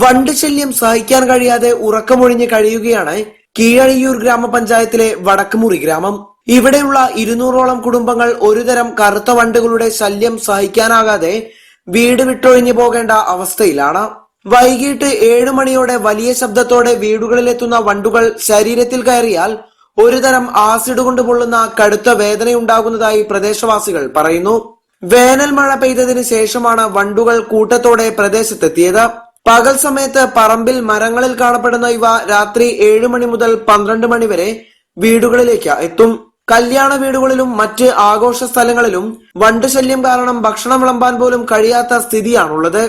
വണ്ട് ശല്യം സഹിക്കാൻ കഴിയാതെ ഉറക്കമൊഴിഞ്ഞ് കഴിയുകയാണ് കീഴഴിയൂർ ഗ്രാമപഞ്ചായത്തിലെ വടക്കുമുറി ഗ്രാമം. ഇവിടെയുള്ള 200ഓളം കുടുംബങ്ങൾ ഒരുതരം കറുത്ത വണ്ടുകളുടെ ശല്യം സഹിക്കാനാകാതെ വീട് വിട്ടൊഴിഞ്ഞു പോകേണ്ട അവസ്ഥയിലാണ്. വൈകിട്ട് 7 മണിയോടെ വലിയ ശബ്ദത്തോടെ വീടുകളിലെത്തുന്ന വണ്ടുകൾ ശരീരത്തിൽ കയറിയാൽ ഒരുതരം ആസിഡ് കൊണ്ട് പൊള്ളുന്ന കടുത്ത വേദനയുണ്ടാകുന്നതായി പ്രദേശവാസികൾ പറയുന്നു. വേനൽ മഴ പെയ്തതിനു ശേഷമാണ് വണ്ടുകൾ കൂട്ടത്തോടെ പ്രദേശത്തെത്തിയത്. പകൽ സമയത്ത് പറമ്പിൽ മരങ്ങളിൽ കാണപ്പെടുന്ന ഇവ രാത്രി 7 മണി മുതൽ 12 മണി വരെ വീടുകളിലേക്ക് എത്തും. കല്യാണ വീടുകളിലും മറ്റ് ആഘോഷ സ്ഥലങ്ങളിലും വണ്ട് ശല്യം കാരണം ഭക്ഷണം വിളമ്പാൻ പോലും കഴിയാത്ത സ്ഥിതിയാണുള്ളത്.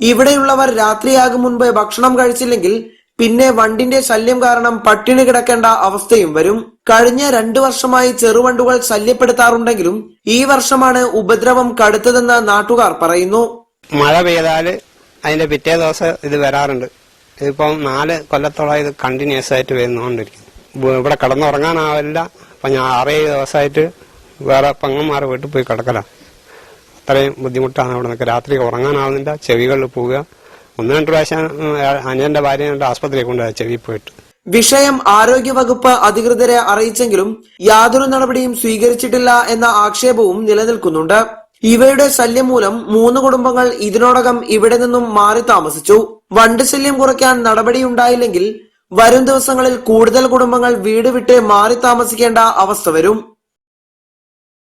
ഇവിടെയുള്ളവർ രാത്രിയാകും മുൻപ് ഭക്ഷണം കഴിച്ചില്ലെങ്കിൽ പിന്നെ വണ്ടിന്റെ ശല്യം കാരണം പട്ടിണി കിടക്കേണ്ട അവസ്ഥയും വരും. കഴിഞ്ഞ 2 വർഷമായി ചെറുവണ്ടുകൾ ശല്യപ്പെടുത്താറുണ്ടെങ്കിലും ഈ വർഷമാണ് ഉപദ്രവം കടുത്തതെന്ന് നാട്ടുകാർ പറയുന്നു. മഴ പെയ്താല് അതിന്റെ പിറ്റേ ദിവസം ഇത് വരാറുണ്ട്. ഇതിപ്പം 4 കൊല്ലത്തോളം ഇത് കണ്ടിന്യൂസ് ആയിട്ട് വരുന്നുകൊണ്ടിരിക്കും. ഇവിടെ കിടന്നുറങ്ങാനാവില്ല. അപ്പൊ ഞാൻ 6-7 ദിവസമായിട്ട് വേറെ പെങ്ങന്മാരെ വീട്ടിൽ പോയി കിടക്കല. അത്രയും ബുദ്ധിമുട്ടാണ്. അവിടെ നിൽക്കുക. രാത്രി ഉറങ്ങാനാവുന്നില്ല. ചെവികളിൽ പോവുക. 1-2 പ്രാവശ്യം അനിയന്റെ ഭാര്യ ആസ്പത്രിയിൽ കൊണ്ടുപോയി ചെവി പോയിട്ട്. വിഷയം ആരോഗ്യവകുപ്പ് അധികൃതരെ അറിയിച്ചെങ്കിലും യാതൊരു നടപടിയും സ്വീകരിച്ചിട്ടില്ല എന്ന ആക്ഷേപവും നിലനിൽക്കുന്നുണ്ട്. ഇവയുടെ ശല്യം മൂലം 3 കുടുംബങ്ങൾ ഇതിനോടകം ഇവിടെ നിന്നും മാറി താമസിച്ചു. വണ്ട് ശല്യം കുറയ്ക്കാൻ നടപടിയുണ്ടായില്ലെങ്കിൽ വരും ദിവസങ്ങളിൽ കൂടുതൽ കുടുംബങ്ങൾ വീട് വിട്ട് മാറി താമസിക്കേണ്ട അവസ്ഥ വരും.